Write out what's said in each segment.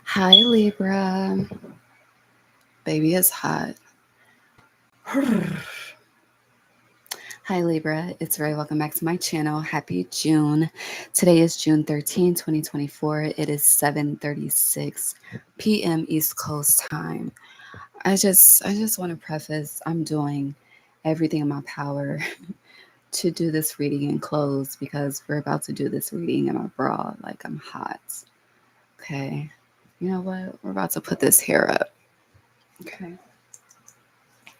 Hi, Libra. Baby is hot. Hi, Libra. It's Rai. Welcome back to my channel. Happy June. Today is June 13, 2024. It is 7:36 p.m. East Coast time. I just want to preface I'm doing everything in my power to do this reading in clothes because we're about to do this reading in my bra. Like I'm hot. Okay. You know what? We're about to put this hair up. Okay.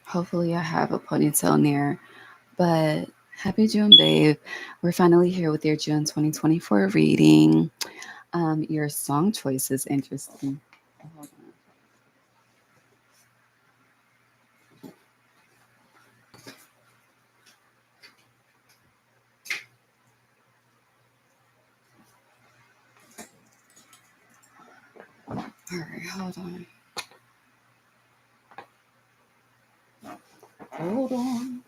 Hopefully, I have a ponytail near. But happy June, babe. We're finally here with your June 2024 reading. Your song choice is interesting. Hold on. All right, hold on. Hold on.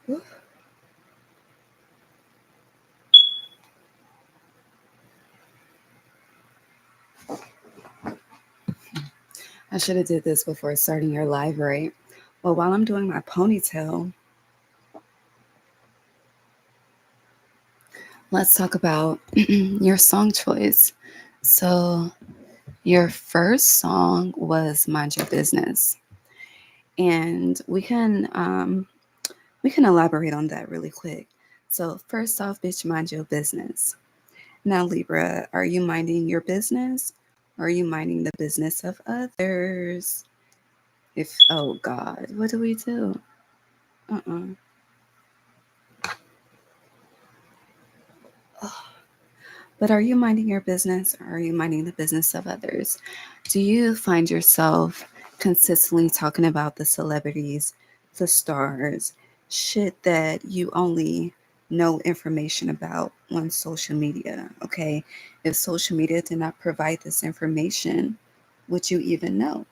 Woo. I should have did this before starting your live, right? Well, while I'm doing my ponytail, let's talk about your song choice. So, your first song was "Mind Your Business," and we can elaborate on that really quick. So, first off, bitch, mind your business. Now, Libra, are you minding your business or are you minding the business of others? Oh God, what do we do? Uh-uh. Ugh. But are you minding your business or are you minding the business of others? Do you find yourself consistently talking about the celebrities, the stars, shit that you only know information about on social media? Okay. If social media did not provide this information, would you even know?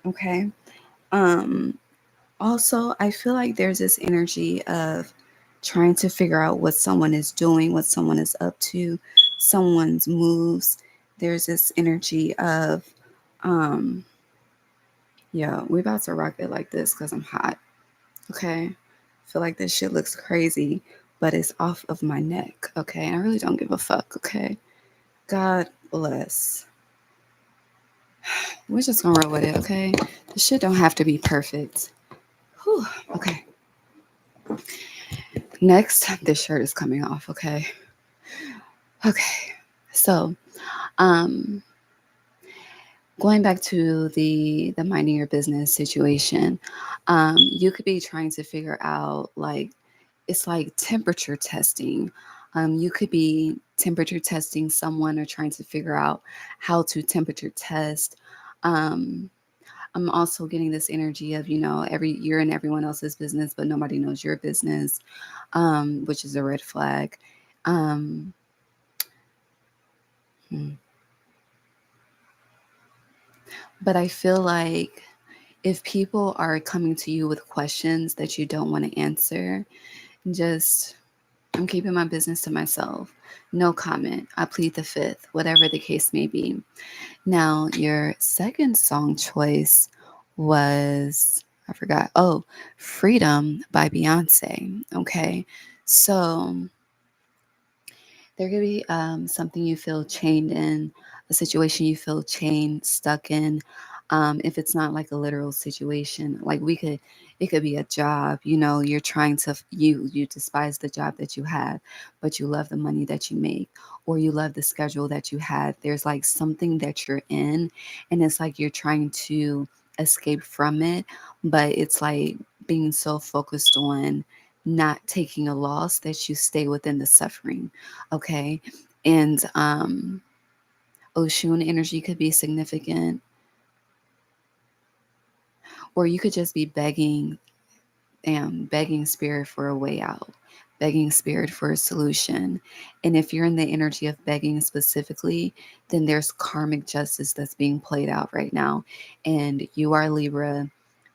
Okay. Um, Also, I feel like there's this energy of trying to figure out what someone is doing, what someone is up to, someone's moves. There's this energy of, um, yeah, we about to rock it like this because I'm hot. Okay. I feel like this shit looks crazy, but it's off of my neck. Okay. I really don't give a fuck. Okay. God bless. We're just gonna roll with it. Okay. The shit don't have to be perfect. Whew. Okay. Next, this shirt is coming off. Okay. Okay. So, um, going back to the minding your business situation, you could be trying to figure out like it's like temperature testing. You could be temperature testing someone or trying to figure out how to temperature test. Um, I'm also getting this energy of, you're in everyone else's business, but nobody knows your business, which is a red flag. Um, hmm. But I feel like if people are coming to you with questions that you don't want to answer, just I'm keeping my business to myself. No comment. I plead the fifth, whatever the case may be. Now, your second song choice was, I forgot. Oh, Freedom by Beyonce. Okay. So there could be something you feel chained in, a situation you feel chained, stuck in. If it's not like a literal situation, like it could be a job. You're trying to you despise the job that you have, but you love the money that you make, or you love the schedule that you have. There's like something that you're in, and it's like you're trying to escape from it, but it's like being so focused on not taking a loss that you stay within the suffering. Okay. And Oshun energy could be significant, or you could just be begging spirit for a way out, begging spirit for a solution. And if you're in the energy of begging specifically, then there's karmic justice that's being played out right now. And you are Libra.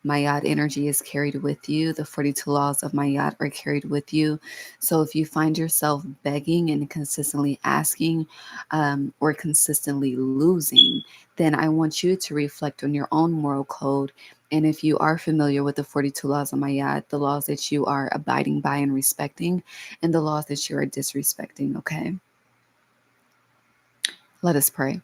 Mayat energy is carried with you. The 42 laws of Mayat are carried with you. So if you find yourself begging and consistently asking or consistently losing, then I want you to reflect on your own moral code. And if you are familiar with the 42 laws of Mayat, the laws that you are abiding by and respecting, and the laws that you are disrespecting, okay? Let us pray.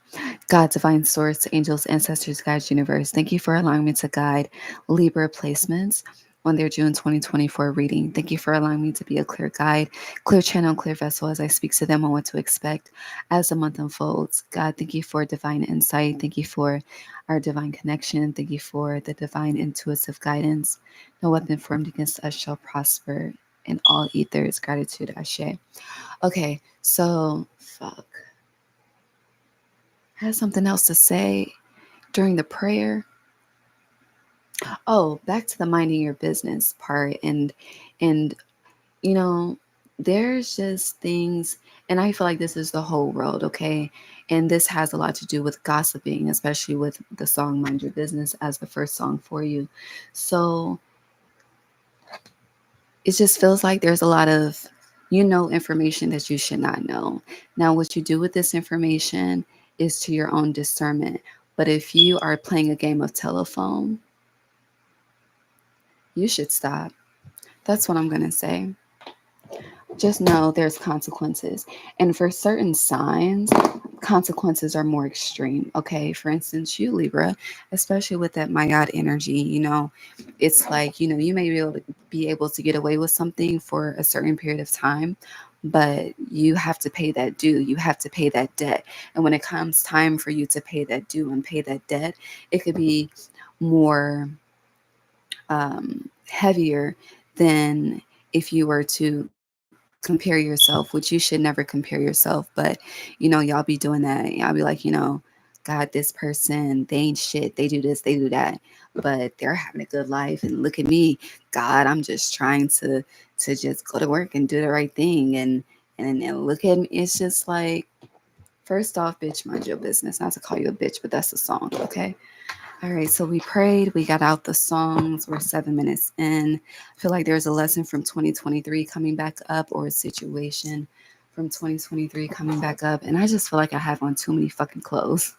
God, divine source, angels, ancestors, guides, universe, thank you for allowing me to guide Libra placements on their June 2024 reading. Thank you for allowing me to be a clear guide, clear channel, clear vessel as I speak to them on what to expect as the month unfolds. God, thank you for divine insight. Thank you for our divine connection. Thank you for the divine intuitive guidance. No weapon formed against us shall prosper. In all ethers, gratitude, Ashe. Okay, so fuck. I had something else to say during the prayer. Oh, back to the minding your business part, and you know, there's just things, and I feel like this is the whole world, okay? And this has a lot to do with gossiping, especially with the song Mind Your Business as the first song for you. So it just feels like there's a lot of, information that you should not know. Now, what you do with this information is to your own discernment. But if you are playing a game of telephone, you should stop. That's what I'm going to say. Just know there's consequences. And for certain signs, consequences are more extreme. Okay. For instance, you, Libra, especially with that Mayad energy, it's like, you may be able to get away with something for a certain period of time, but you have to pay that due. You have to pay that debt. And when it comes time for you to pay that due and pay that debt, it could be more heavier than if you were to compare yourself, which you should never compare yourself. But, y'all be doing that. Y'all be like, God, this person, they ain't shit. They do this, they do that, but they're having a good life. And look at me, God, I'm just trying to just go to work and do the right thing. And look at me. It's just like, first off, bitch, mind your business. Not to call you a bitch, but that's a song, okay? All right, so we prayed, we got out the songs, we're 7 minutes in. I feel like there's a lesson from 2023 coming back up, or a situation from 2023 coming back up. And I just feel like I have on too many fucking clothes.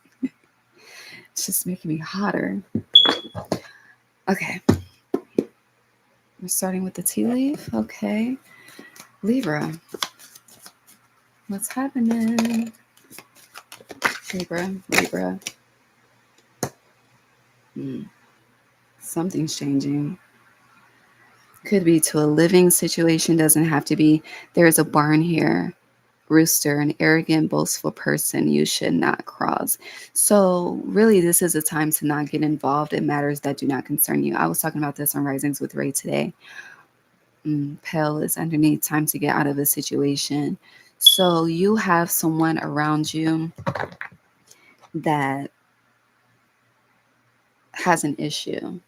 It's just making me hotter. Okay, we're starting with the tea leaf. Okay, Libra, what's happening? Libra. Something's changing. Could be to a living situation, doesn't have to be. There's a barn here. Rooster, an arrogant, boastful person you should not cross. So really, this is a time to not get involved in matters that do not concern you. I was talking about this on Risings with Ray today. Pale is underneath, time to get out of a situation. So you have someone around you that has an issue.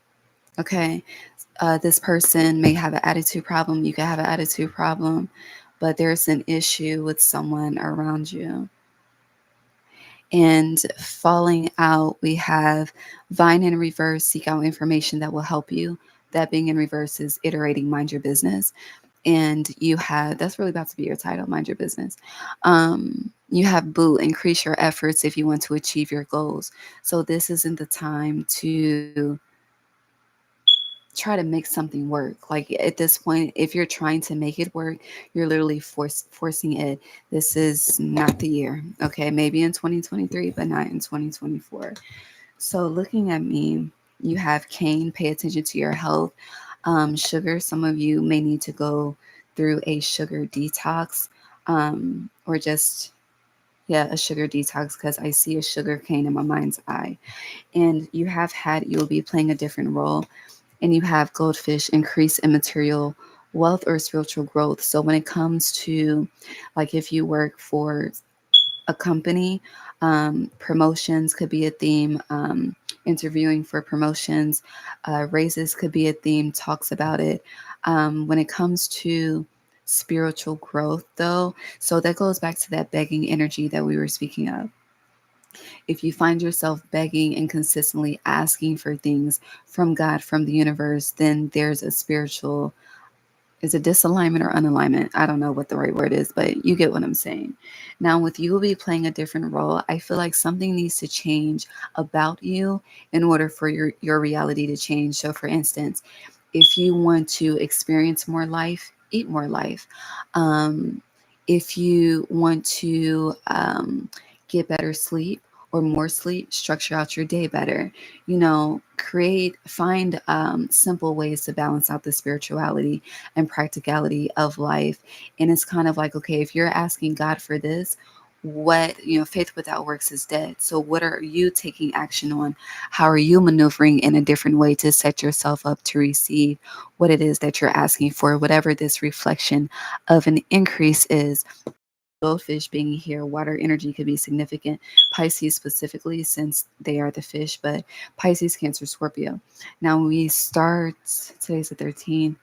Okay. This person may have an attitude problem. You could have an attitude problem, but there's an issue with someone around you. And falling out, we have Vine in reverse, seek out information that will help you. That being in reverse is iterating, mind your business. And you have, that's really about to be your title, mind your business. You have Boo, increase your efforts if you want to achieve your goals. So this isn't the time to try to make something work. Like at this point, if you're trying to make it work, you're literally forcing it. This is not the year. Okay, maybe in 2023, but not in 2024. So looking at me, you have Cain, pay attention to your health. Sugar, some of you may need to go through a sugar detox, or just, yeah, a sugar detox, because I see a sugar cane in my mind's eye. And you'll be playing a different role. And you have goldfish, increase in material wealth or spiritual growth. So when it comes to, like, if you work for a company, promotions could be a theme. Interviewing for promotions, raises could be a theme, talks about it. When it comes to spiritual growth, though, so that goes back to that begging energy that we were speaking of. If you find yourself begging and consistently asking for things from God, from the universe, then there's a spiritual, is it disalignment or unalignment? I don't know what the right word is, but you get what I'm saying. Now, with you will be playing a different role, I feel like something needs to change about you in order for your reality to change. So, for instance, if you want to experience more life, eat more life. Um, if you want to get better sleep or more sleep, structure out your day better. Find simple ways to balance out the spirituality and practicality of life. And it's kind of like, okay, if you're asking God for this, faith without works is dead. So what are you taking action on? How are you maneuvering in a different way to set yourself up to receive what it is that you're asking for, whatever this reflection of an increase is? Goldfish being here, water energy could be significant. Pisces specifically, since they are the fish, but Pisces, Cancer, Scorpio. Now today's the 13th.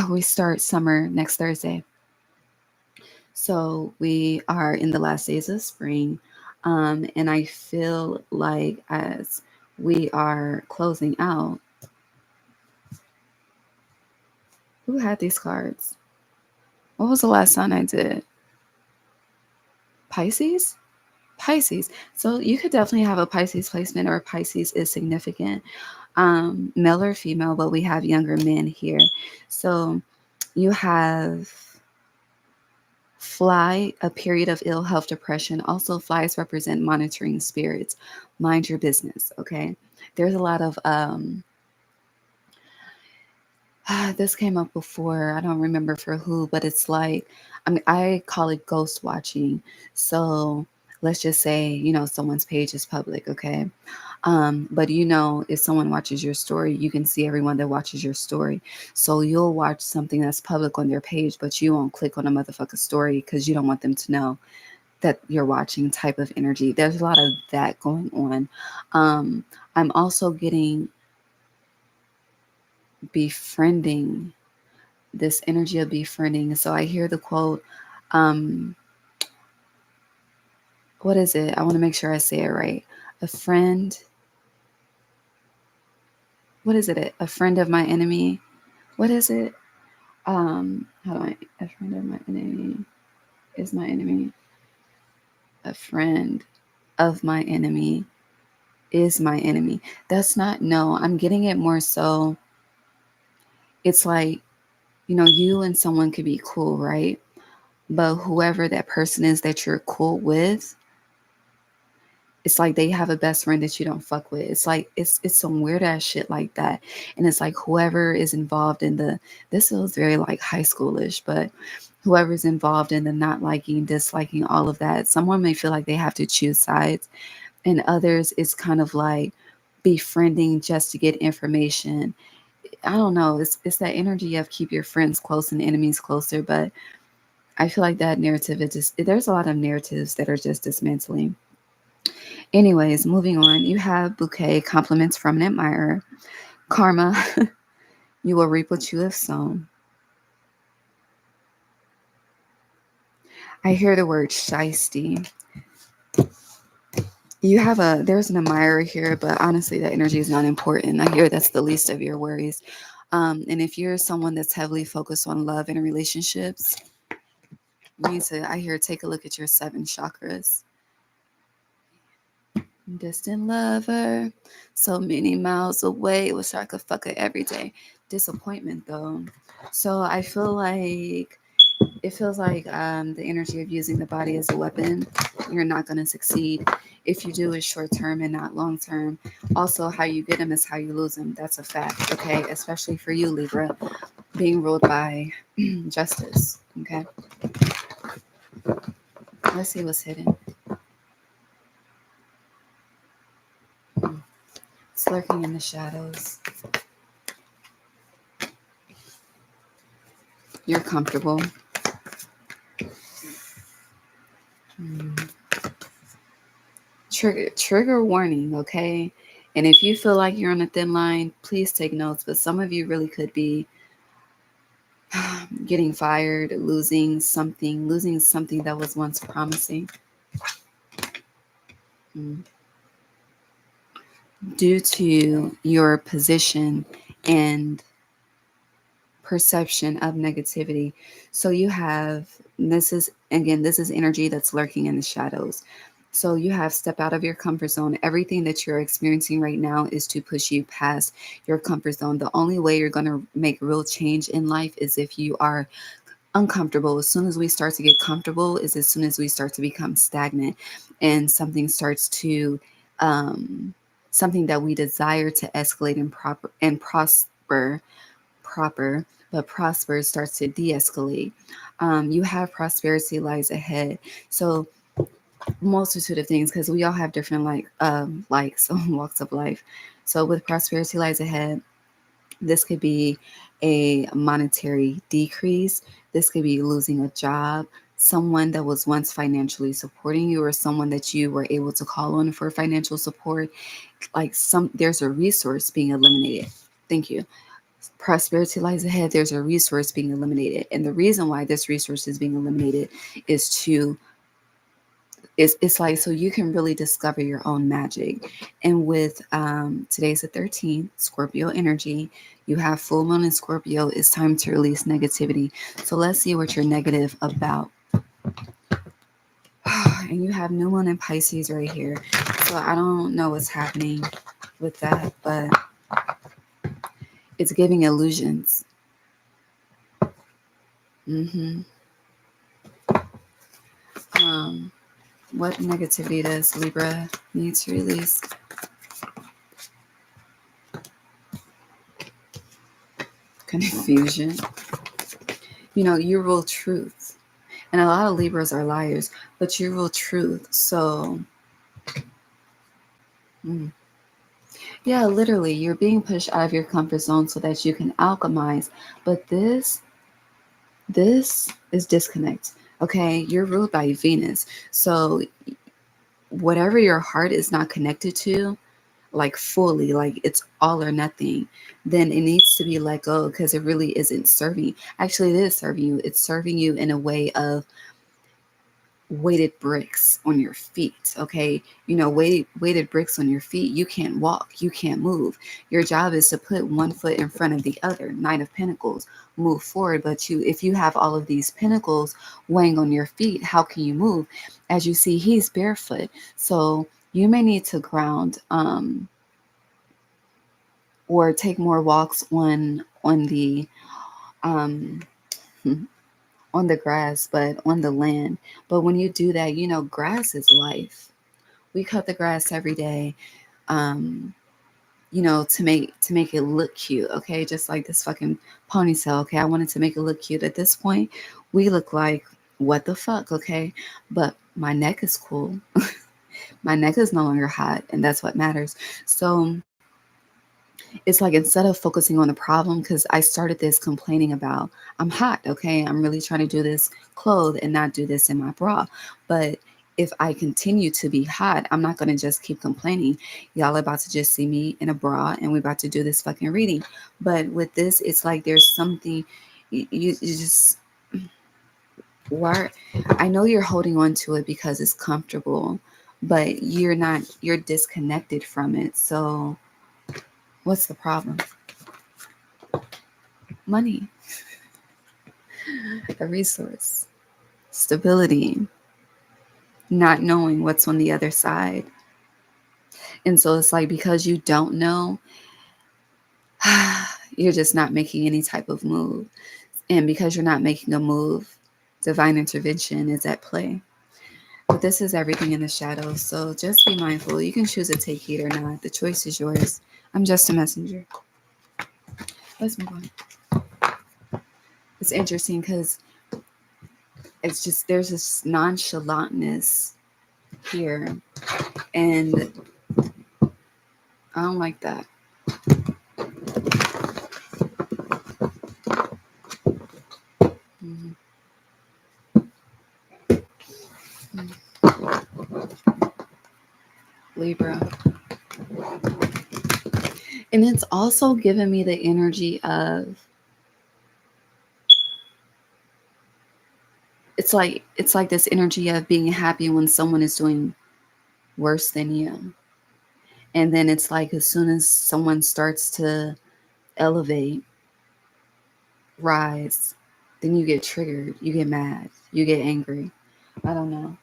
We start summer next Thursday. So we are in the last days of spring. And I feel like as we are closing out, who had these cards? What was the last sign I did? Pisces? Pisces. So you could definitely have a Pisces placement, or Pisces is significant, male or female, but we have younger men here. So you have Fly, a period of ill health, depression. Also, flies represent monitoring spirits. Mind your business, okay? There's a lot of this came up before. I don't remember for who, but it's like, I call it ghost watching. So let's just say, someone's page is public, okay? But if someone watches your story, you can see everyone that watches your story. So you'll watch something that's public on their page, but you won't click on a motherfucking story because you don't want them to know that you're watching, type of energy. There's a lot of that going on. I'm also getting befriending, this energy of befriending. So I hear the quote, what is it? I want to make sure I say it right. A friend, what is it? A friend of my enemy. What is it? A friend of my enemy is my enemy. A friend of my enemy is my enemy. That's not, no, I'm getting it more so. It's like, you and someone could be cool, right? But whoever that person is that you're cool with, it's like they have a best friend that you don't fuck with. It's like, it's some weird ass shit like that. And it's like whoever is involved in this feels very like high schoolish, but whoever's involved in the not liking, disliking, all of that, someone may feel like they have to choose sides. And others, it's kind of like befriending just to get information. I don't know. It's that energy of keep your friends close and enemies closer. But I feel like that narrative, there's a lot of narratives that are just dismantling. Anyways, moving on. You have bouquet, compliments from an admirer. Karma, you will reap what you have sown. I hear the word shiesty. There's an admirer here, but honestly, that energy is not important. I hear that's the least of your worries. And if you're someone that's heavily focused on love and relationships, you need to, I hear, take a look at your 7 chakras. Distant lover, so many miles away, wish I could fuck her every day. Disappointment though. So I feel like it feels like the energy of using the body as a weapon. You're not going to succeed. If you do, it's short term and not long term. Also, how you get them is how you lose them. That's a fact, okay? Especially for you, Libra, being ruled by justice, okay? Let's see what's hidden. It's lurking in the shadows. You're comfortable. Trigger warning, okay? And if you feel like you're on a thin line, please take notes. But some of you really could be getting fired, losing something that was once promising. Mm. Due to your position and perception of negativity. So you have, this is again, this is energy that's lurking in the shadows. So you have step out of your comfort zone. Everything that you're experiencing right now is to push you past your comfort zone. The only way you're going to make real change in life is if you are uncomfortable. As soon as we start to get comfortable is as soon as we start to become stagnant and something starts to something that we desire to escalate and proper, but prosper starts to de-escalate. You have prosperity lies ahead. So multitude of things, because we all have different likes walks of life. So with prosperity lies ahead, this could be a monetary decrease. This could be losing a job, someone that was once financially supporting you, or someone that you were able to call on for financial support. There's a resource being eliminated. Thank you. Prosperity lies ahead. There's a resource being eliminated. And the reason why this resource is being eliminated is it's like so you can really discover your own magic. And with today's the 13th, Scorpio energy, you have full moon in Scorpio. It's time to release negativity. So let's see what you're negative about. And you have new moon in Pisces right here. So I don't know what's happening with that, but it's giving illusions. Mm-hmm. What negativity does Libra need to release? Confusion. You rule truth. And a lot of Libras are liars, but you rule truth. So, yeah, literally, you're being pushed out of your comfort zone so that you can alchemize. But this is disconnect. Okay, you're ruled by Venus. So, whatever your heart is not connected to, like fully, like it's all or nothing, then it needs to be let go because it really isn't serving. Actually, it is serving you. It's serving you in a way of weighted bricks on your feet. Okay, weighted bricks on your feet. You can't walk, you can't move. Your job is to put one foot in front of the other. Knight of Pentacles, move forward. But if you have all of these pentacles weighing on your feet, how can you move? As you see, he's barefoot, so you may need to ground or take more walks on the um on the grass, but on the land. But when you do that, grass is life. We cut the grass every day, um, to make it look cute. Okay, just like this fucking ponytail. Okay, I wanted to make it look cute. At this point, we look like what the fuck. Okay, but my neck is cool. My neck is no longer hot, and that's what matters. So it's like instead of focusing on the problem, because I started this complaining about I'm hot, okay? I'm really trying to do this clothed and not do this in my bra. But if I continue to be hot, I'm not gonna just keep complaining. Y'all about to just see me in a bra and we're about to do this fucking reading. But with this, it's like there's something you just why I know you're holding on to it because it's comfortable, but you're not, you're disconnected from it. So what's the problem? Money, a resource, stability, not knowing what's on the other side. And so it's like because you don't know, you're just not making any type of move. And because you're not making a move, divine intervention is at play. But this is everything in the shadows. So just be mindful. You can choose to take heed or not. The choice is yours. I'm just a messenger. Let's move on. It's interesting because it's just there's this nonchalantness here. And I don't like that. Mhm. Libra. And it's also given me the energy of it's like this energy of being happy when someone is doing worse than you. And then it's like as soon as someone starts to elevate, rise, then you get triggered, you get mad, you get angry. I don't know.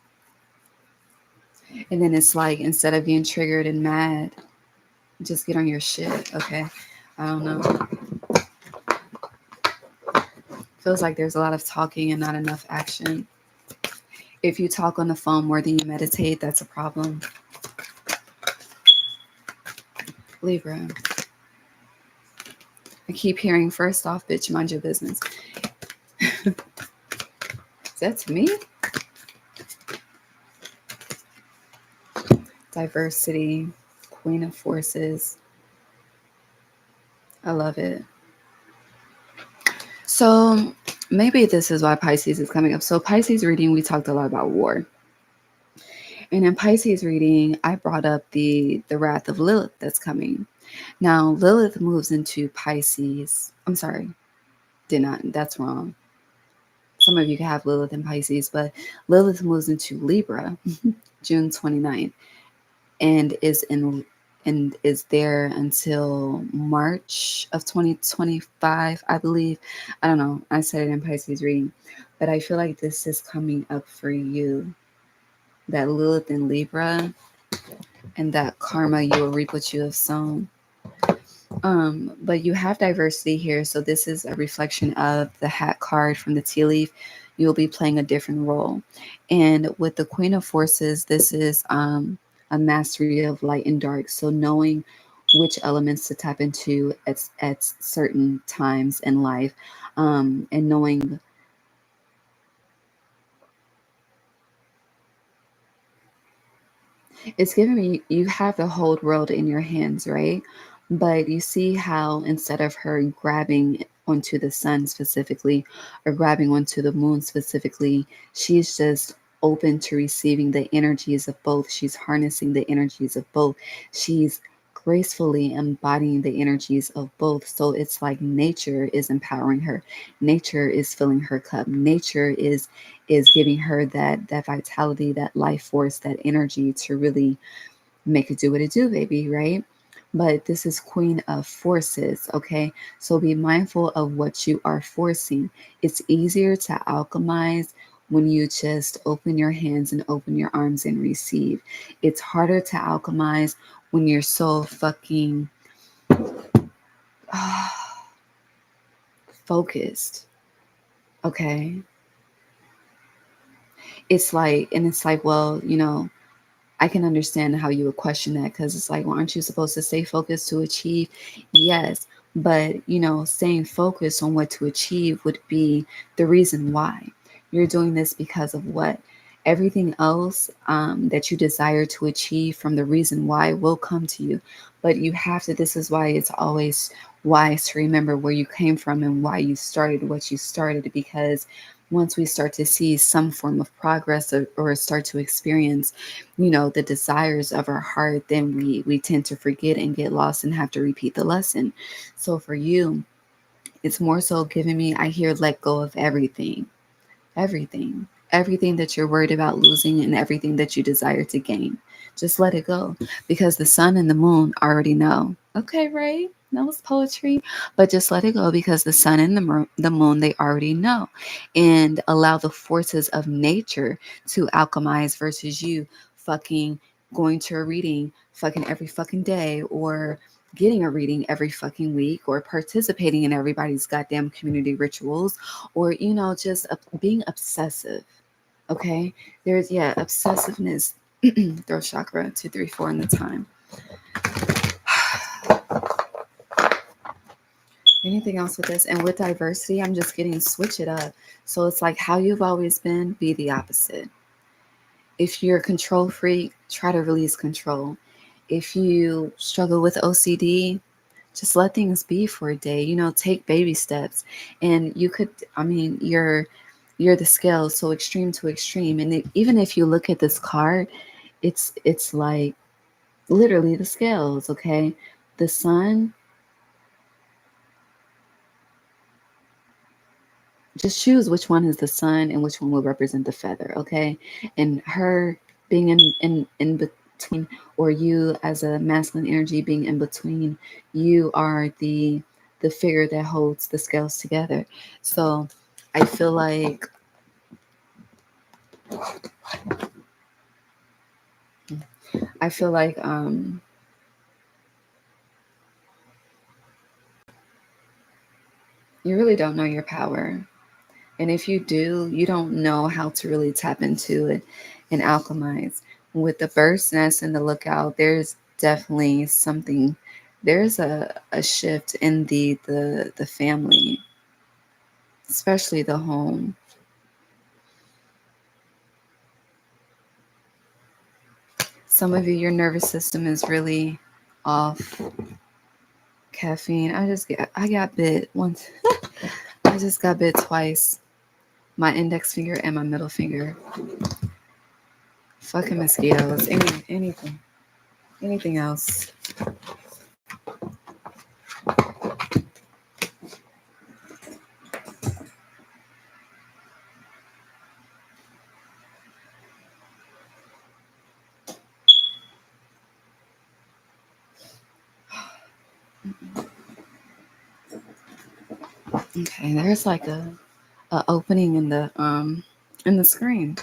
And then it's like instead of being triggered and mad, just get on your shit, okay? I don't know. Feels like there's a lot of talking and not enough action. If you talk on the phone more than you meditate, that's a problem. Libra. I keep hearing first off, bitch, mind your business. Is that to me? Diversity, Queen of Forces. I love it. So maybe this is why Pisces is coming up. So Pisces reading, we talked a lot about war. And in Pisces reading, I brought up the wrath of Lilith that's coming. Now, Lilith moves into Pisces. I'm sorry, did not. That's wrong. Some of you can have Lilith in Pisces, but Lilith moves into Libra June 29th and is there until March of 2025, I believe. I don't know. I said it in Pisces reading, but I feel like this is coming up for you. That Lilith in Libra and that karma, you will reap what you have sown. But you have diversity here. So this is a reflection of the hat card from the tea leaf. You'll be playing a different role. And with the Queen of Forces, this is a mastery of light and dark. So knowing which elements to tap into at certain times in life, and knowing it's giving me you have the whole world in your hands, right? But you see how instead of her grabbing onto the sun specifically or grabbing onto the moon specifically, she's just open to receiving the energies of both. She's harnessing the energies of both. She's gracefully embodying the energies of both. So it's like nature is empowering her. Nature is filling her cup. Nature is giving her that vitality, that life force, that energy to really make it do what it do, baby, right? But this is Queen of Forces, okay? So be mindful of what you are forcing. It's easier to alchemize when you just open your hands and open your arms and receive. It's harder to alchemize when you're so fucking focused, okay? It's like, well, I can understand how you would question that because it's like, well, aren't you supposed to stay focused to achieve? Yes. But, staying focused on what to achieve would be the reason why. You're doing this because of what? Everything else that you desire to achieve from the reason why will come to you. But you have to, this is why it's always wise to remember where you came from and why you started what you started, because once we start to see some form of progress or start to experience the desires of our heart, then we tend to forget and get lost and have to repeat the lesson. So for you, it's more so giving me, I hear, let go of everything that you're worried about losing and everything that you desire to gain. Just let it go, because the sun and the moon already know. Okay, right? That was poetry. But just let it go, because the sun and the moon, they already know. And allow the forces of nature to alchemize versus you fucking going to a reading fucking every fucking day, or getting a reading every fucking week, or participating in everybody's goddamn community rituals, or just being obsessive. Okay, there's obsessiveness. Throat chakra 2, 3, 4 in the time. Anything else with this? And with diversity, I'm just getting switch it up. So it's like how you've always been, be the opposite. If you're a control freak, try to release control. If you struggle with OCD, just let things be for a day. Take baby steps. And you could, you're the scale, so extreme to extreme. And even if you look at this card, it's like literally the scales, okay? The sun, just choose which one is the sun and which one will represent the feather, okay? And her being in or you as a masculine energy being in between, you are the figure that holds the scales together. So I feel like you really don't know your power. And if you do, you don't know how to really tap into it and alchemize. With the bird's nest and the lookout, there's definitely something, there's a shift in the family, especially the home. Some of you, your nervous system is really off. Caffeine. I got bit once. I just got bit twice. My index finger and my middle finger. Fucking mosquitoes. Anything else. Okay, there's like a opening in the screen.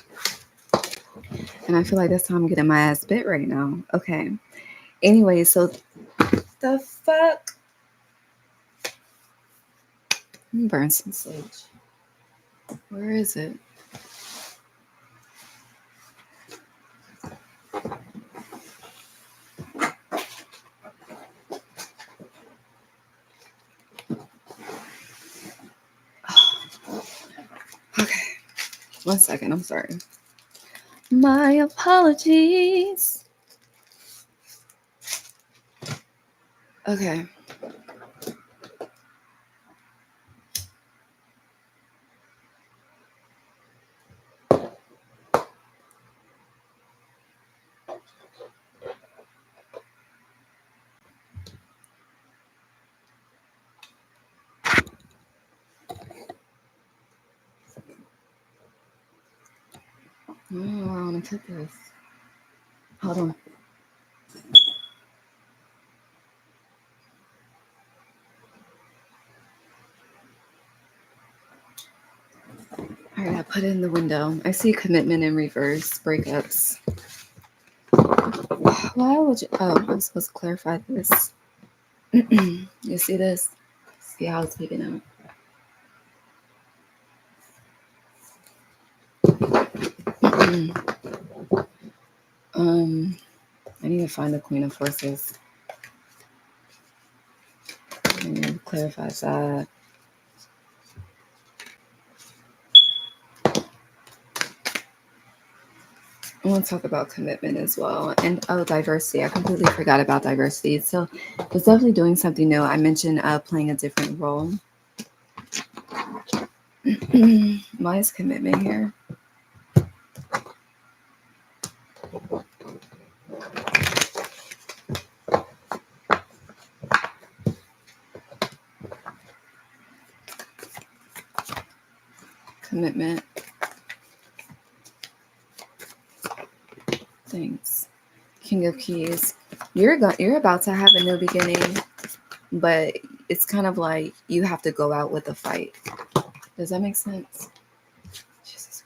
And I feel like that's how I'm getting my ass bit right now. Okay. Anyway, so the fuck? Let me burn some sage. Where is it? Okay. 1 second. I'm sorry. My apologies. Okay. Oh, I want to put this. Hold on. All right, I put it in the window. I see commitment in reverse, breakups. Why would you? Oh, I'm supposed to clarify this. You see this? See how it's taken out. I need to find the Queen of Forces. Clarify that. I want to talk about commitment as well. And diversity. I completely forgot about diversity. So it's definitely doing something new. I mentioned playing a different role. Why is commitment here? Commitment. Thanks. King of Keys. You're about to have a new beginning, but it's kind of like you have to go out with a fight. Does that make sense? Jesus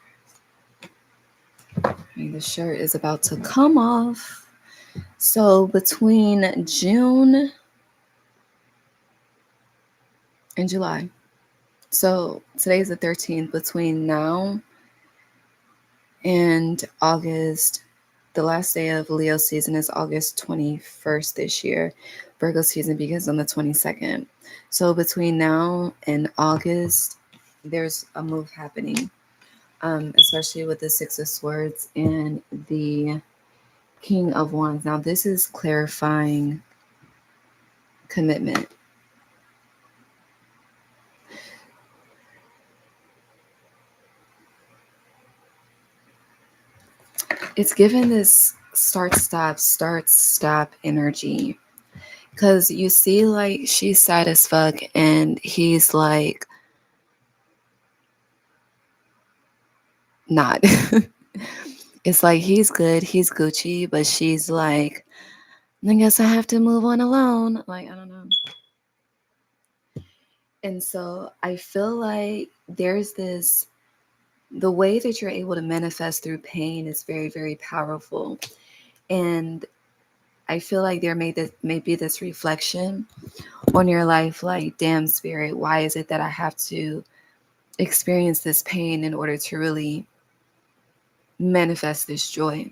Christ. I mean, the shirt is about to come off. So between June and July. So today's the 13th. Between now and August, the last day of Leo season is August 21st this year. Virgo season begins on the 22nd. So between now and August, there's a move happening, especially with the Six of Swords and the King of Wands. Now, this is clarifying commitment. It's given this start, stop energy. Because you see, like, she's sad as fuck, and he's like, not. It's like he's good, he's Gucci, but she's like, I guess I have to move on alone. Like, I don't know. And so I feel like there's this, the way that you're able to manifest through pain is very, very powerful. And I feel like there may be this reflection on your life, like, damn, spirit, why is it that I have to experience this pain in order to really manifest this joy?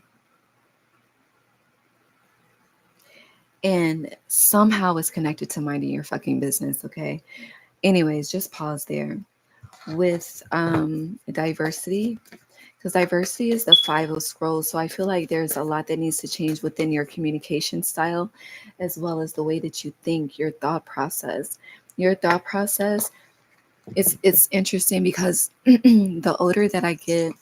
And somehow it's connected to minding your fucking business, okay? Anyways, just pause there. With diversity, because diversity is the five of scrolls. So I feel like there's a lot that needs to change within your communication style, as well as the way that you think, your thought process. Your thought process, it's interesting because the older that I get,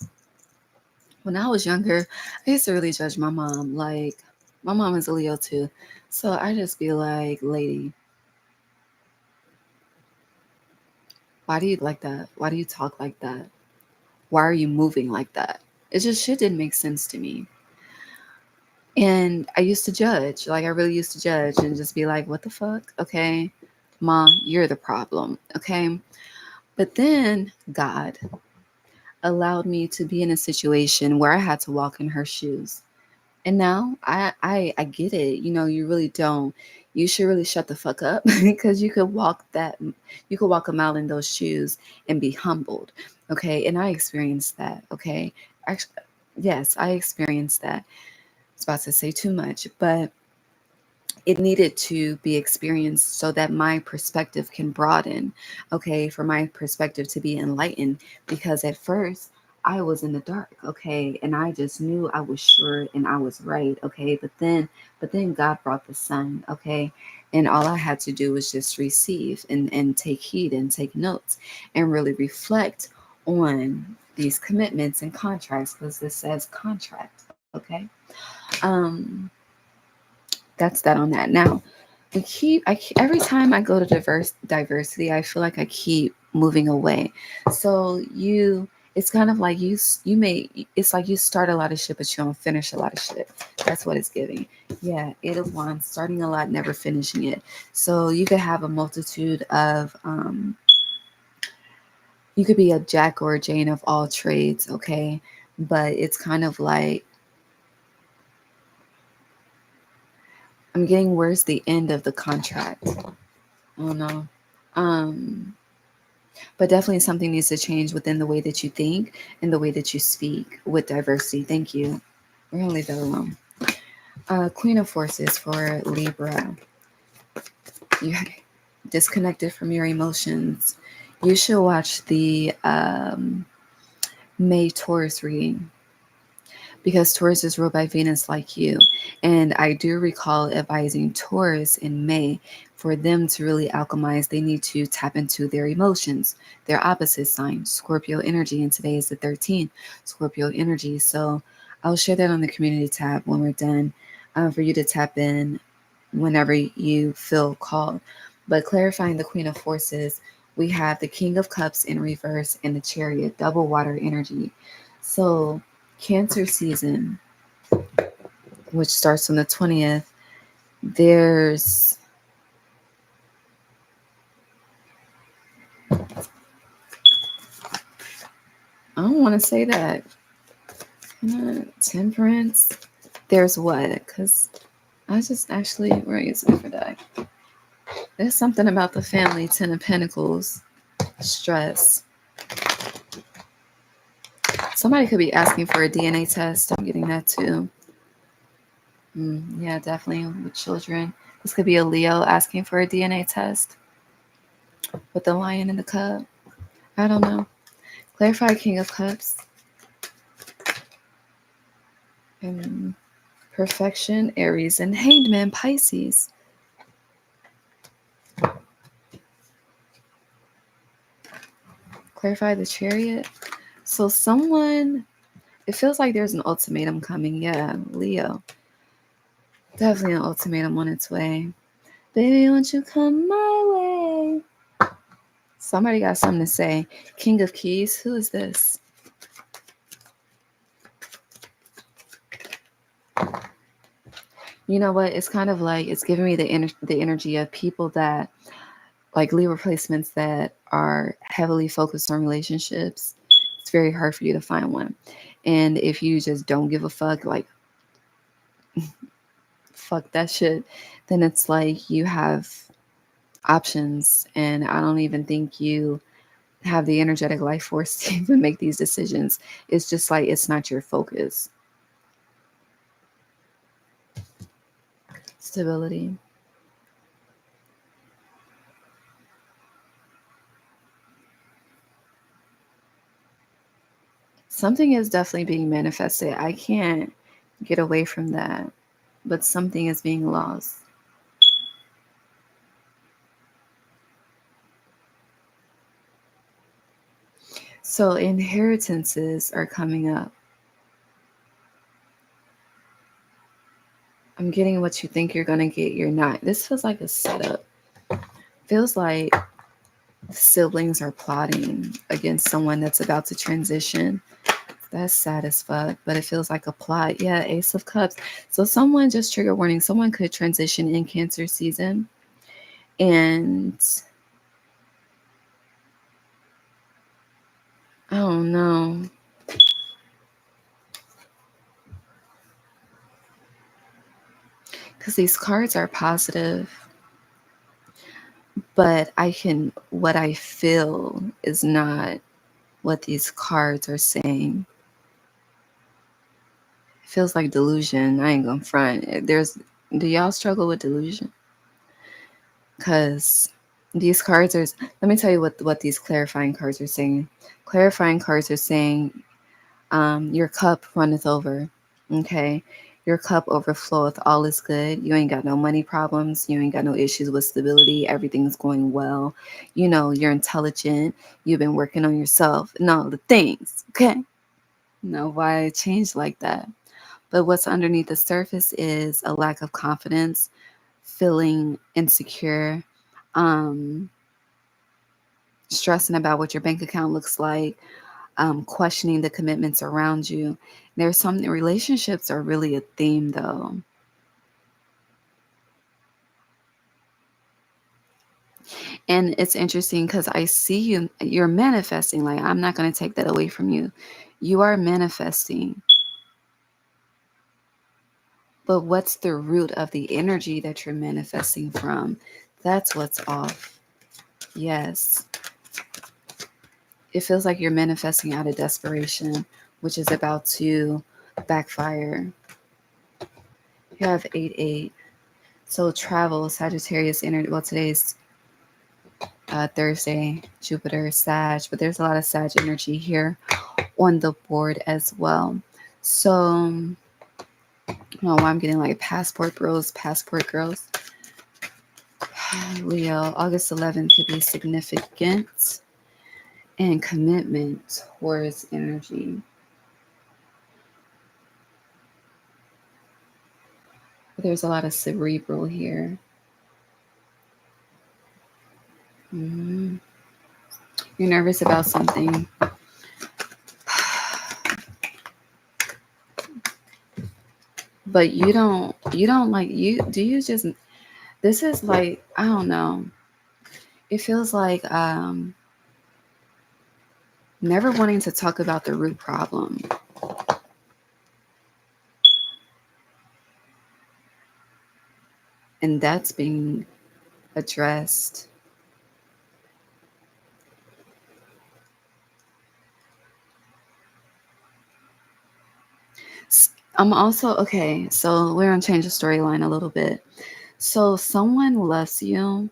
when I was younger, I used to really judge my mom. Like, my mom is a Leo too. So I just be like, lady, why do you like that? Why do you talk like that? Why are you moving like that? It just shit didn't make sense to me. And I used to judge, like I really used to judge and just be like, what the fuck? Okay, Ma, you're the problem. Okay. But then God allowed me to be in a situation where I had to walk in her shoes. And now I get it. You know, you really don't. You should really shut the fuck up because you could walk a mile in those shoes and be humbled. Okay. And I experienced that. Okay. Actually, yes, I experienced that. I was about to say too much, but it needed to be experienced so that my perspective can broaden, okay, for my perspective to be enlightened. Because at first I was in the dark, okay, and I just knew I was sure and I was right, okay, but then God brought the sun, okay, and all I had to do was just receive and take heed and take notes and really reflect on these commitments and contracts, because this says contract, okay. um that's that on that. Now, every time I go to diversity, I feel like I keep moving away. So it's kind of like it's like you start a lot of shit, but you don't finish a lot of shit. That's what it's giving. Yeah, 8 of Wands, starting a lot, never finishing it. So you could have a multitude of, you could be a Jack or a Jane of all trades, okay? But it's kind of like, I'm getting, where's the end of the contract? I don't know. Um, but definitely something needs to change within the way that you think and the way that you speak with diversity. Thank you. We're gonna leave that alone. Queen of Forces for Libra. You disconnected from your emotions. You should watch the May Taurus reading, because Taurus is ruled by Venus like you. And I do recall advising Taurus in May, for them to really alchemize, they need to tap into their emotions, their opposite sign, Scorpio energy. And today is the 13th, Scorpio energy. So I'll share that on the community tab when we're done, for you to tap in whenever you feel called. But clarifying the Queen of Forces, we have the King of Cups in reverse and the Chariot, double water energy. So Cancer season, which starts on the 20th, there's, I don't want to say that. Temperance. There's what? Because I just actually, where is it for that? There's something about the family, 10 of Pentacles, stress. Somebody could be asking for a DNA test. I'm getting that too. Yeah, definitely with children. This could be a Leo asking for a DNA test with the lion and the cub. I don't know. Clarify King of Cups. And perfection, Aries, and Hanged Man, Pisces. Clarify the Chariot. So someone, it feels like there's an ultimatum coming. Yeah, Leo. Definitely an ultimatum on its way. Baby, won't you come my way? Somebody got something to say. King of Keys. Who is this? You know what? It's kind of like it's giving me the energy of people that like Libra placements that are heavily focused on relationships. It's very hard for you to find one. And if you just don't give a fuck, like fuck that shit, then it's like you have options. And I don't even think you have the energetic life force to even make these decisions. It's just like it's not your focus. Stability. Something is definitely being manifested. I can't get away from that, but something is being lost. So inheritances are coming up. I'm getting what you think you're going to get, you're not. This feels like a setup. Feels like siblings are plotting against someone that's about to transition. That's sad as fuck, but it feels like a plot. Yeah, Ace of Cups. So someone, just trigger warning, someone could transition in Cancer season. And I don't know. Because these cards are positive, but what I feel is not what these cards are saying. It feels like delusion. I ain't gonna front. Do y'all struggle with delusion? Because these cards are, let me tell you what these clarifying cards are saying. Clarifying cards are saying, your cup runneth over. Okay. Your cup overfloweth. All is good. You ain't got no money problems. You ain't got no issues with stability. Everything's going well. You know, you're intelligent. You've been working on yourself and all the things. Okay. No, why it changed like that? But what's underneath the surface is a lack of confidence, feeling insecure, um, stressing about what your bank account looks like, questioning the commitments around you. There's some relationships are really a theme though. And it's interesting because I see you're manifesting. Like, I'm not going to take that away from you. You are manifesting. But what's the root of the energy that you're manifesting from? That's what's off. Yes. It feels like you're manifesting out of desperation, which is about to backfire. You have 8-8. So travel, Sagittarius energy. Well, today's Thursday, Jupiter, Sag, but there's a lot of Sag energy here on the board as well. So, oh, I'm getting like passport bros, passport girls. Leo, August 11th could be significant, and commitment, Taurus energy. But there's a lot of cerebral here. Mm-hmm. You're nervous about something. But you don't like, you just, this is like, I don't know. It feels like never wanting to talk about the root problem. And that's being addressed. I'm also, okay, so we're going to change the storyline a little bit. So someone loves you.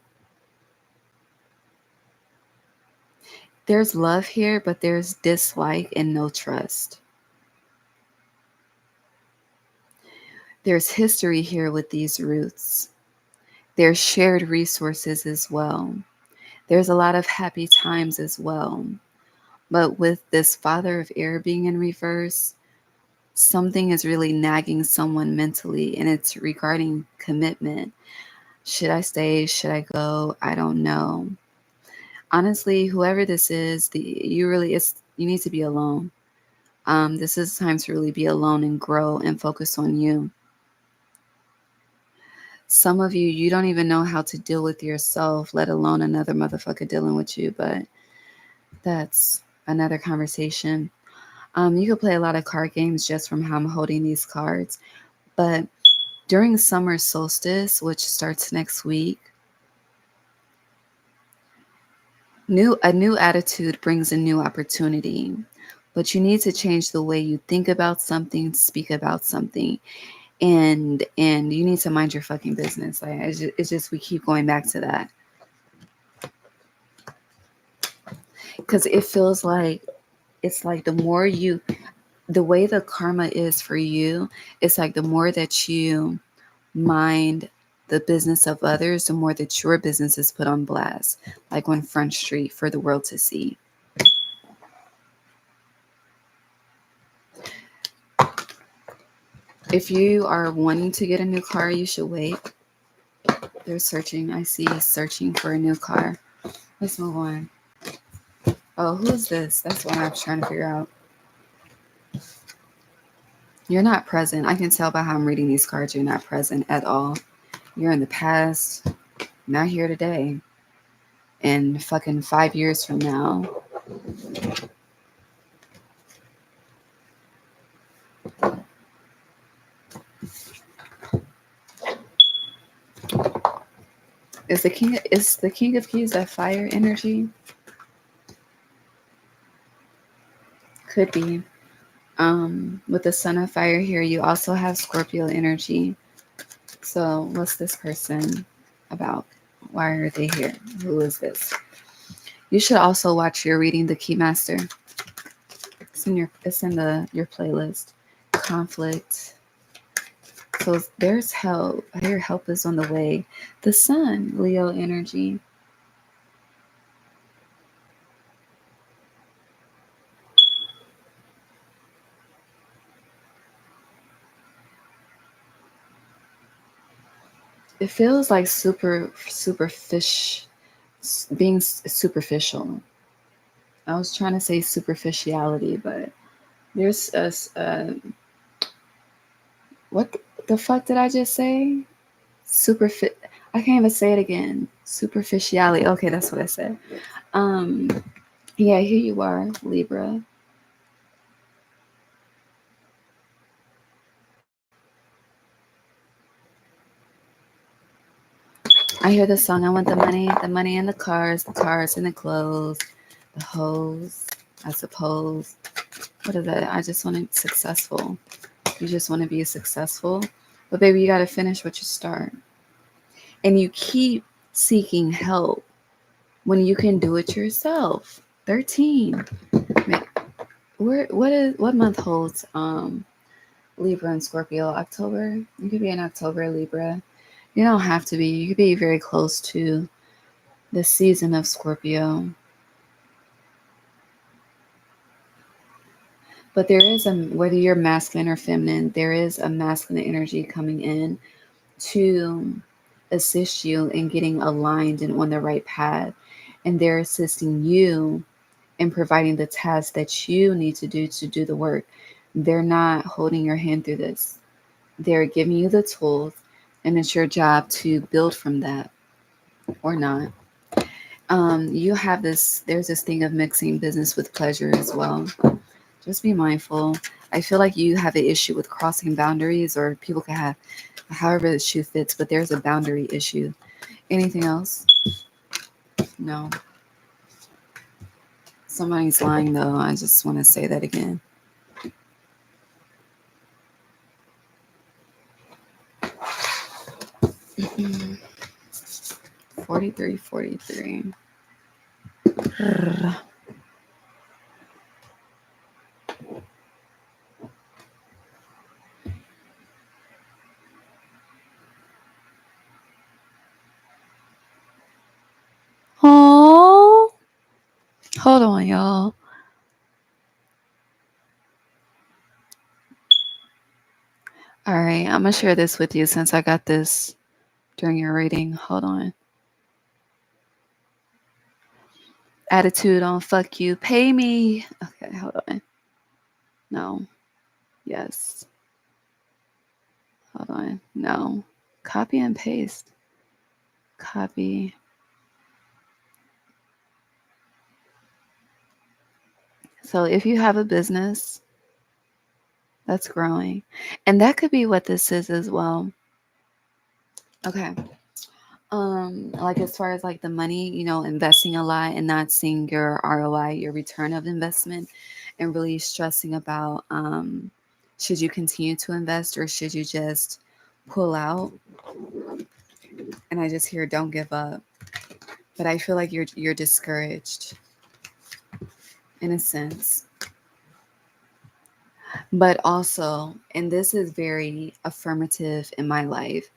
There's love here, but there's dislike and no trust. There's history here with these roots. There's shared resources as well. There's a lot of happy times as well. But with this Father of Air being in reverse, something is really nagging someone mentally, and it's regarding commitment. Should I stay? Should I go? I don't know. Honestly, whoever this is, you need to be alone. This is time to really be alone and grow and focus on you. Some of you, you don't even know how to deal with yourself, let alone another motherfucker dealing with you. But that's another conversation. You could play a lot of card games just from how I'm holding these cards. But during summer solstice, which starts next week, a new attitude brings a new opportunity. But you need to change the way you think about something, speak about something, and you need to mind your fucking business. Like it's just we keep going back to that because it feels like it's like the way the karma is for you, it's like the more that you mind the business of others, the more that your business is put on blast, like on Front Street for the world to see. If you are wanting to get a new car, you should wait. They're searching. I see searching for a new car. Let's move on. Oh, who is this? That's what I'm trying to figure out. You're not present. I can tell by how I'm reading these cards, you're not present at all. You're in the past, not here today. And fucking 5 years from now. Is the King of Keys that fire energy? Could be. With the Sun of Fire here, you also have Scorpio energy. So what's this person about? Why are they here? Who is this? You should also watch your reading the Keymaster. It's in your playlist. Conflict. So there's help. I hear help is on the way. The Sun, Leo energy. It feels like being superficial. I was trying to say superficiality, but there's what the fuck did I just say? I can't even say it again. Superficiality. Okay, that's what I said. Um, yeah, here you are, Libra. I hear the song. I want the money and the cars and the clothes, the hoes, I suppose. What is that? I just want to be successful. You just want to be successful. But baby, you got to finish what you start. And you keep seeking help when you can do it yourself. 13. What month holds Libra and Scorpio? October? You could be in October, Libra. You don't have to be. You could be very close to the season of Scorpio. But there is whether you're masculine or feminine, there is a masculine energy coming in to assist you in getting aligned and on the right path. And they're assisting you in providing the tasks that you need to do the work. They're not holding your hand through this. They're giving you the tools, and it's your job to build from that or not. There's this thing of mixing business with pleasure as well. Just be mindful. I feel like you have an issue with crossing boundaries, or people can have however the shoe fits, but there's a boundary issue. Anything else? No. Somebody's lying though. I just want to say that again. Mm-mm. 43. Oh, hold on, y'all. All right, I'm gonna share this with you since I got this during your reading. Hold on. Attitude on fuck you, pay me. Okay, hold on. No. Yes. Hold on. No. Copy and paste. Copy. So if you have a business that's growing, and that could be what this is as well. Okay. Like as far as like the money, investing a lot and not seeing your ROI, your return of investment, and really stressing about should you continue to invest or should you just pull out? And I just hear don't give up. But I feel like you're discouraged in a sense. But also, and this is very affirmative in my life,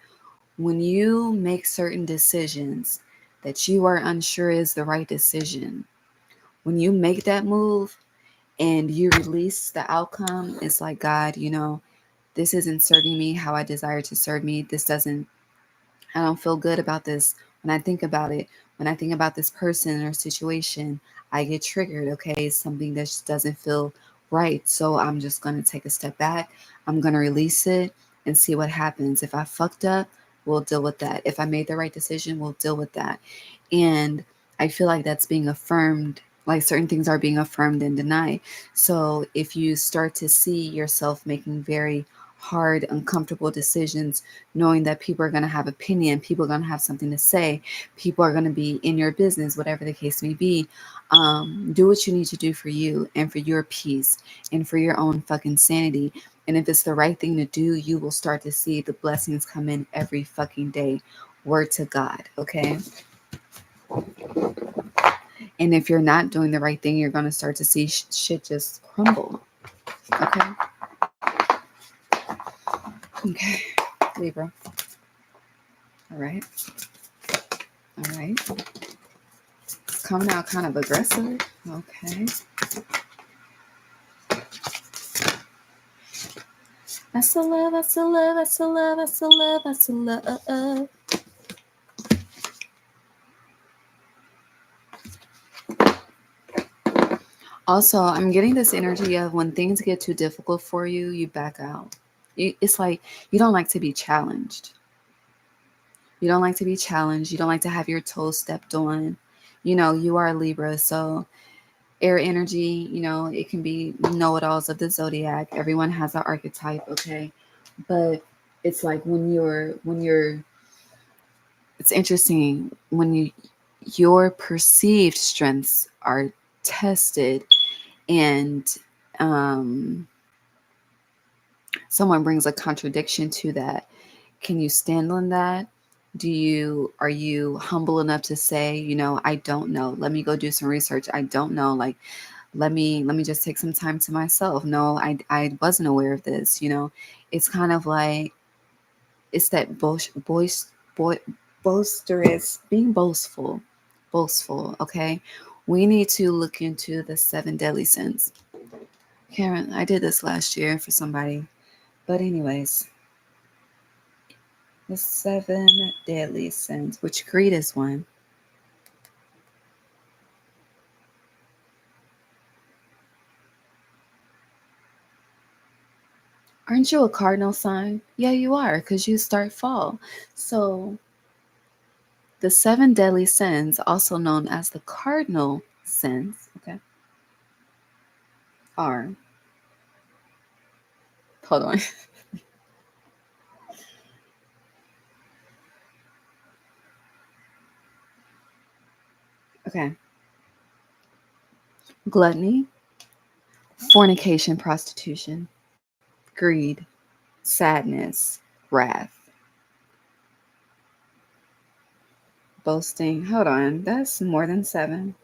when you make certain decisions that you are unsure is the right decision, when you make that move and you release the outcome, it's like, God, this isn't serving me how I desire to serve me. I don't feel good about this. When I think about it, when I think about this person or situation, I get triggered. Okay, it's something that just doesn't feel right. So I'm just going to take a step back. I'm going to release it and see what happens. If I fucked up, we'll deal with that. If I made the right decision, we'll deal with that. And I feel like that's being affirmed, like certain things are being affirmed and denied. So if you start to see yourself making very hard, uncomfortable decisions, knowing that people are going to have opinion, people are going to have something to say, people are going to be in your business, whatever the case may be, do what you need to do for you and for your peace and for your own fucking sanity. And if it's the right thing to do, you will start to see the blessings come in every fucking day. Word to God, okay? And if you're not doing the right thing, you're going to start to see shit just crumble, okay? Okay, Libra. All right. All right. It's coming out kind of aggressive. Okay. That's the love, that's the love, that's the love, that's the love, that's the love. Also, I'm getting this energy of when things get too difficult for you, you back out. It's like you don't like to be challenged. You don't like to be challenged. You don't like to have your toes stepped on. You are a Libra, so air energy, it can be know-it-alls of the zodiac. Everyone has an archetype, okay? But it's like it's interesting when your perceived strengths are tested and someone brings a contradiction to that. Can you stand on that? Are you humble enough to say, I don't know. Let me go do some research. I don't know. Like, let me just take some time to myself. No, I wasn't aware of this. It's kind of like it's that boisterous, being boastful. Okay, we need to look into the 7 deadly sins. Karen, I did this last year for somebody, but anyways, the 7 deadly sins, which greed is one. Aren't you a cardinal sign? Yeah, you are, because you start fall. So the 7 deadly sins, also known as the cardinal sins, okay, are, hold on. Okay. Gluttony, fornication, prostitution, greed, sadness, wrath, boasting. Hold on, that's more than 7.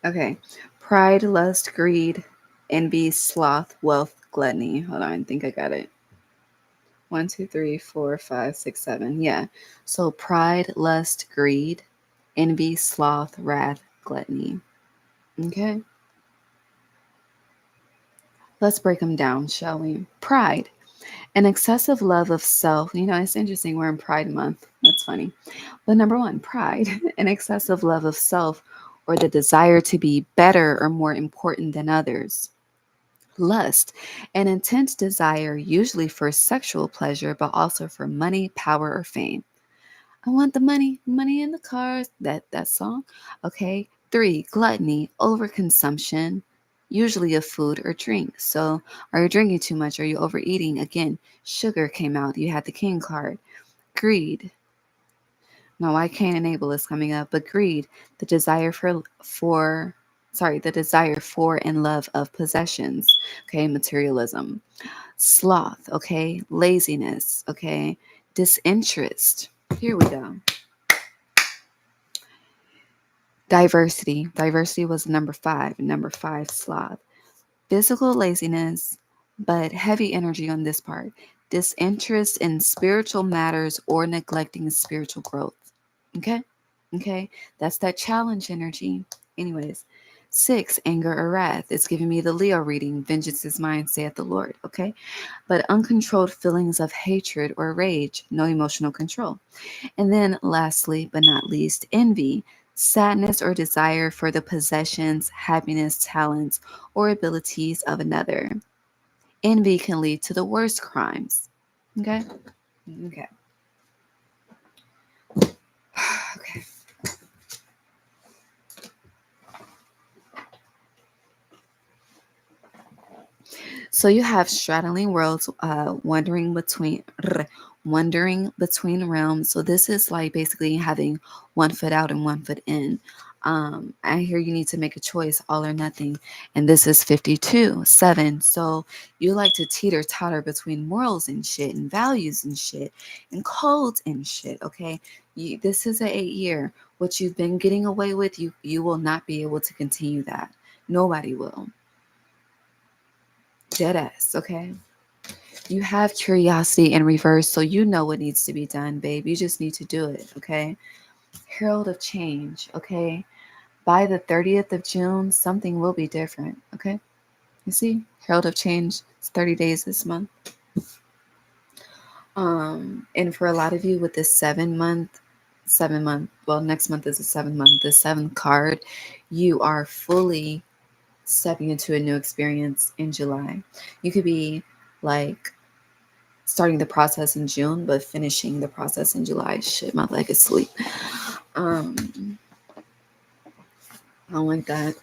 Okay. Pride, lust, greed, envy, sloth, wealth, gluttony. Hold on, I think I got it. 1, 2, 3, 4, 5, 6, 7. Yeah. So pride, lust, greed, envy, sloth, wrath, gluttony. Okay. Let's break them down, shall we? Pride, an excessive love of self. It's interesting. We're in Pride Month. That's funny. But number 1, pride, an excessive love of self or the desire to be better or more important than others. Lust, an intense desire usually for sexual pleasure, but also for money, power, or fame. I want the money, money in the cars, that song. Okay. 3, gluttony, overconsumption, usually of food or drink. So are you drinking too much? Are you overeating? Again, sugar came out. You had the king card. Greed. No, I can't enable is coming up, but greed, the desire the desire for and love of possessions. Okay, materialism. Sloth, okay, laziness, okay, disinterest. Here we go. Diversity. Diversity was number 5. Number 5, sloth. Physical laziness, but heavy energy on this part. Disinterest in spiritual matters or neglecting spiritual growth. Okay? Okay? That's that challenge energy. Anyways, 6, anger or wrath. It's giving me the Leo reading. Vengeance is mine, saith the Lord. Okay? But uncontrolled feelings of hatred or rage, no emotional control. And then lastly, but not least, envy, sadness or desire for the possessions, happiness, talents, or abilities of another. Envy can lead to the worst crimes. Okay? Okay. Okay. So you have straddling worlds, wandering between realms. So this is like basically having one foot out and one foot in. I hear you need to make a choice, all or nothing, and this is 52/7. So you like to teeter totter between morals and shit, and values and shit, and codes and shit. Okay, this is a 8 year. What you've been getting away with, you will not be able to continue that. Nobody will. Dead ass, okay? You have curiosity in reverse, so you know what needs to be done, babe. You just need to do it, okay? Herald of change, okay? By the 30th of June, something will be different, okay? You see? Herald of change. It's 30 days this month. And for a lot of you with this 7 month, well, next month is the 7th month, the 7th card, you are fully stepping into a new experience in July. You could be like starting the process in June, but finishing the process in July. Shit, my leg is asleep. I don't like that.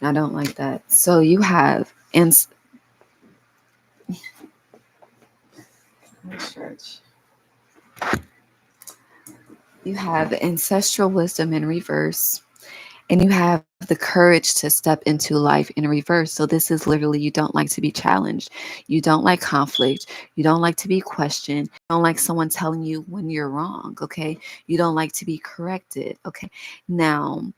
I don't like that. So you have you have ancestral wisdom in reverse, and you have the courage to step into life in reverse. So this is literally, you don't like to be challenged. You don't like conflict. You don't like to be questioned. You don't like someone telling you when you're wrong. Okay. You don't like to be corrected. Okay. Now,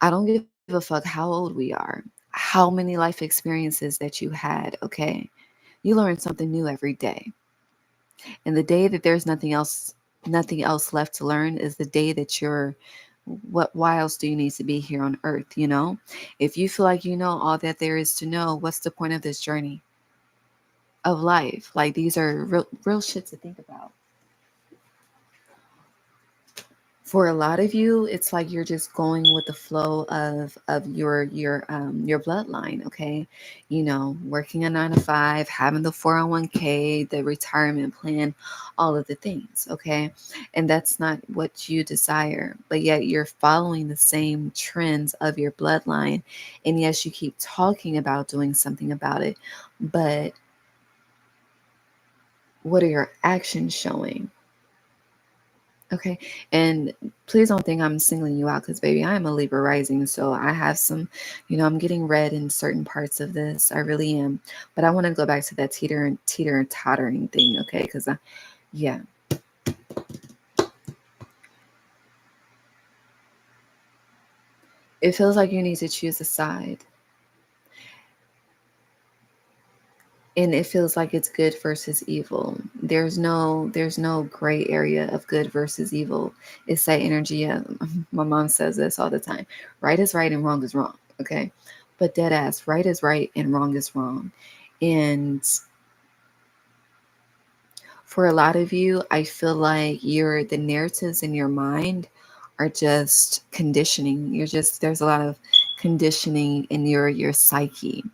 I don't give a fuck how old we are, how many life experiences that you had. Okay. You learn something new every day. And the day that there's nothing else left to learn is the day that you're, why else do you need to be here on earth? If you feel like you know all that there is to know, what's the point of this journey of life? Like, these are real shit to think about. For a lot of you, it's like you're just going with the flow of your bloodline. Okay, working a 9 to 5, having the 401k, the retirement plan, all of the things. Okay, and that's not what you desire, but yet you're following the same trends of your bloodline. And yes, you keep talking about doing something about it, but what are your actions showing? Okay. And please don't think I'm singling you out, because, baby, I am a Libra rising. So I have some, I'm getting red in certain parts of this. I really am. But I want to go back to that teeter and tottering thing. Okay. Because, yeah. It feels like you need to choose a side. And it feels like it's good versus evil. There's no gray area of good versus evil. It's that energy. My mom says this all the time. Right is right and wrong is wrong. Okay. But dead ass, right is right and wrong is wrong. And for a lot of you, I feel like the narratives in your mind are just conditioning. There's a lot of conditioning in your psyche.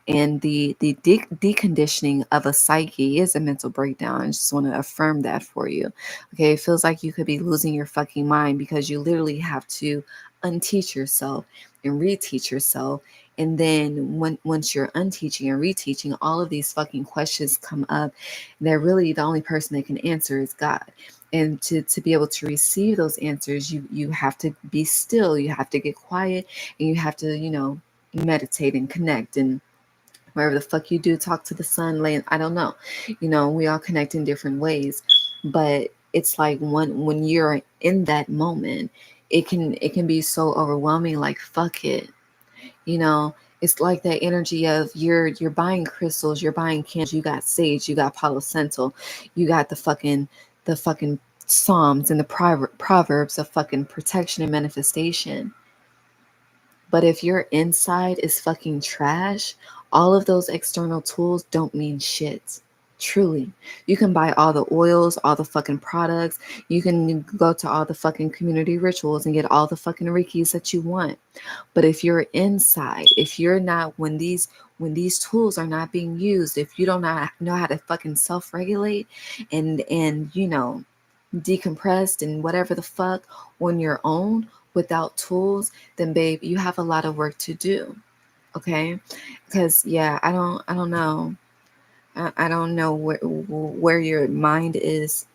And the deconditioning of a psyche is a mental breakdown. I just want to affirm that for you. Okay, it feels like you could be losing your fucking mind because you literally have to unteach yourself and reteach yourself. And then once you're unteaching and reteaching, all of these fucking questions come up that really the only person that can answer is God. And to be able to receive those answers, you have to be still, you have to get quiet, and you have to, meditate and connect and wherever the fuck you do, talk to the sun, lay, I don't know. We all connect in different ways. But it's like when you're in that moment, it can be so overwhelming, like fuck it. It's like that energy of you're buying crystals, you're buying candles, you got sage, you got Palo Santo, you got the fucking Psalms and the proverbs of fucking protection and manifestation. But if your inside is fucking trash, all of those external tools don't mean shit. Truly. You can buy all the oils, all the fucking products. You can go to all the fucking community rituals and get all the fucking Reikis that you want. But if you're inside, if you're not, when these tools are not being used, if you don't know how to fucking self-regulate and decompressed and whatever the fuck on your own without tools, then babe, you have a lot of work to do. Okay? Because yeah, I don't know. I don't know where your mind is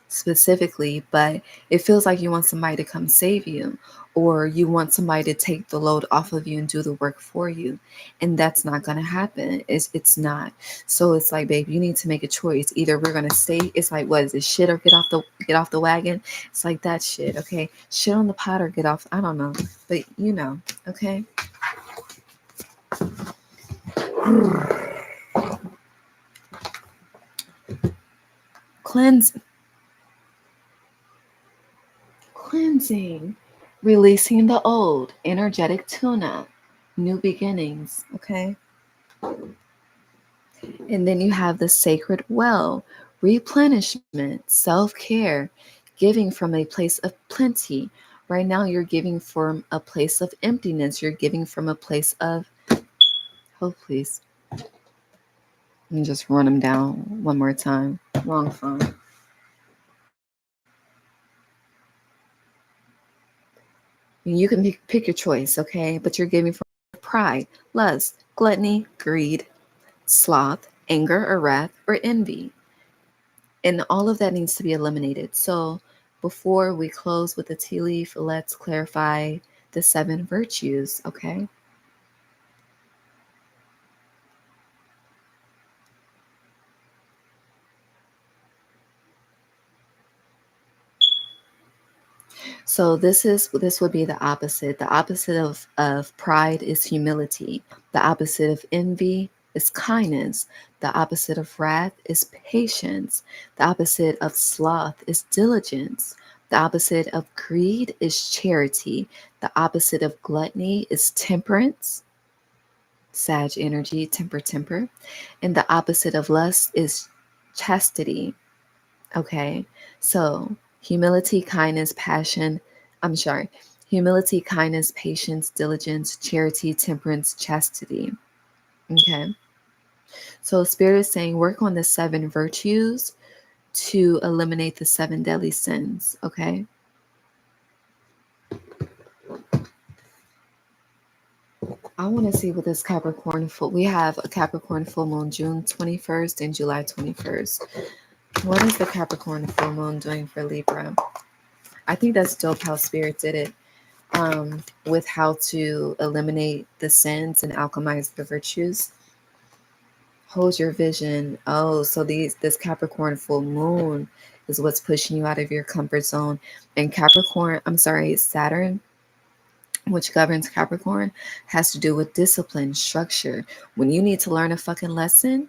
specifically, but it feels like you want somebody to come save you, or you want somebody to take the load off of you and do the work for you, and that's not going to happen. It's not. So it's like, babe, you need to make a choice. Either we're going to stay, it's like, what is it, shit or get off the wagon? It's like that shit. Okay, shit on the pot or get off, I don't know, but okay. Cleanse Cleansing, releasing the old, energetic tune-up, new beginnings, okay? And then you have the sacred well, replenishment, self-care, giving from a place of plenty. Right now, you're giving from a place of emptiness. You're giving from a place of, hold please. Let me just run them down one more time. Wrong phone. You can pick your choice, okay? But you're giving from pride, lust, gluttony, greed, sloth, anger or wrath, or envy. And all of that needs to be eliminated. So before we close with the tea leaf, let's clarify the 7 virtues, okay? So this would be the opposite. The opposite of pride is humility. The opposite of envy is kindness. The opposite of wrath is patience. The opposite of sloth is diligence. The opposite of greed is charity. The opposite of gluttony is temperance. Sag energy, temper. And the opposite of lust is chastity. Okay, so humility, kindness, patience, diligence, charity, temperance, chastity. Okay, so Spirit is saying work on the 7 virtues to eliminate the 7 deadly sins. Okay, I want to see what this Capricorn full. We have a Capricorn full moon June 21st and July 21st. What is the Capricorn full moon doing for Libra? I think that's dope how Spirit did it. With how to eliminate the sins and alchemize the virtues. Hold your vision. Oh, so this Capricorn full moon is what's pushing you out of your comfort zone. And Saturn, which governs Capricorn, has to do with discipline, structure. When you need to learn a fucking lesson,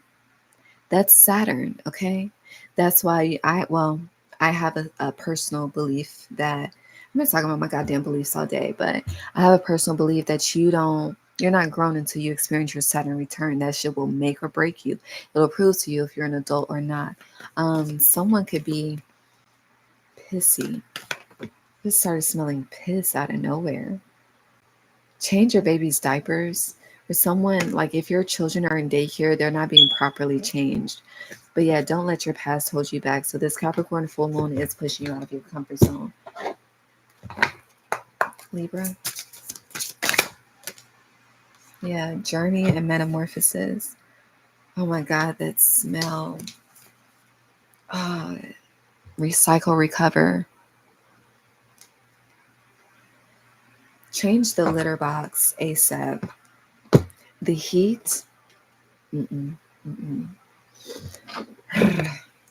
that's Saturn, okay? That's why I have a personal belief that I'm not talking about my goddamn beliefs all day, but I have a personal belief that you're not grown until you experience your Saturn return. That shit will make or break you. It'll prove to you if you're an adult or not. Someone could be pissy. Just started smelling piss out of nowhere. Change your baby's diapers For someone, like if your children are in daycare, they're not being properly changed. But yeah, don't let your past hold you back. So this Capricorn full moon is pushing you out of your comfort zone. Libra. Yeah, journey and metamorphosis. Oh my God, that smell. Oh, recycle, recover. Change the litter box ASAP. The heat. Mm-mm, mm-mm.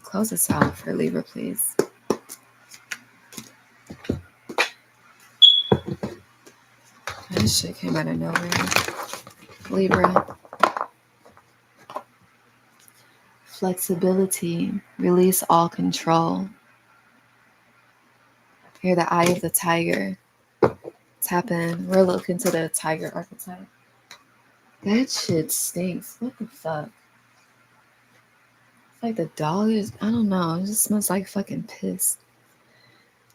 Close us out for Libra, please. This shit came out of nowhere. Libra. Flexibility. Release all control. You're the eye of the tiger. Tap in. We're looking to the tiger archetype. That shit stinks. What the fuck? It's like the dog is, I don't know. It just smells like fucking piss.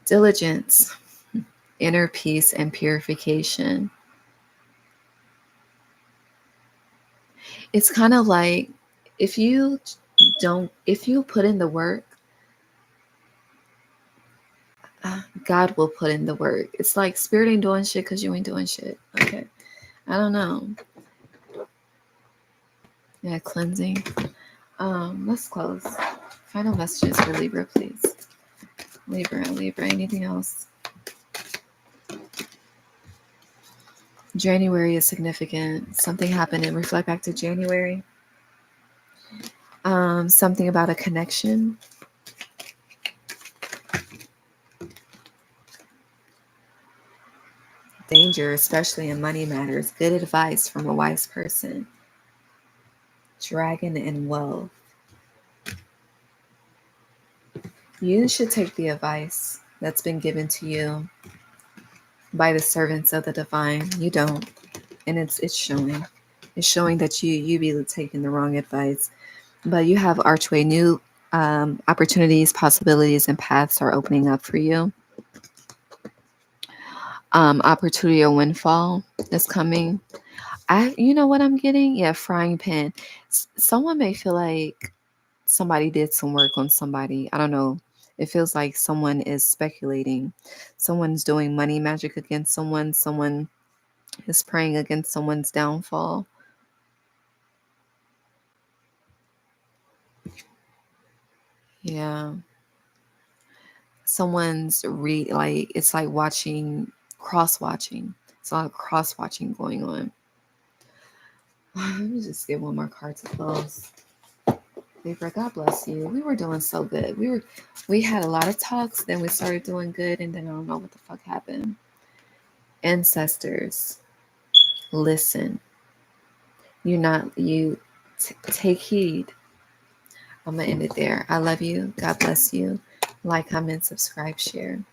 Diligence. Inner peace and purification. It's kind of like if you put in the work, God will put in the work. It's like spirit ain't doing shit because you ain't doing shit. Okay. I don't know. Yeah, cleansing. Let's close. Final messages for Libra, please. Libra, anything else? January is significant. Something happened and reflect back to January. Something about a connection. Danger, especially in money matters. Good advice from a wise person. Dragon and wealth. You should take the advice that's been given to you by the servants of the divine. You don't. And it's showing. It's showing that you be taking the wrong advice. But you have archway. New opportunities, possibilities, and paths are opening up for you. Opportunity or windfall is coming. You know what I'm getting? Yeah, frying pan. Someone may feel like somebody did some work on somebody. I don't know. It feels like someone is speculating. Someone's doing money magic against someone. Someone is praying against someone's downfall. Yeah. Someone's like it's like cross watching. It's a lot of cross watching going on. Let me just get one more card to close. Libra, God bless you. We were doing so good. We had a lot of talks, then we started doing good, and then I don't know what the fuck happened. Ancestors, listen. Take heed. I'm gonna end it there. I love you. God bless you. Like, comment, subscribe, share.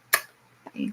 Bye.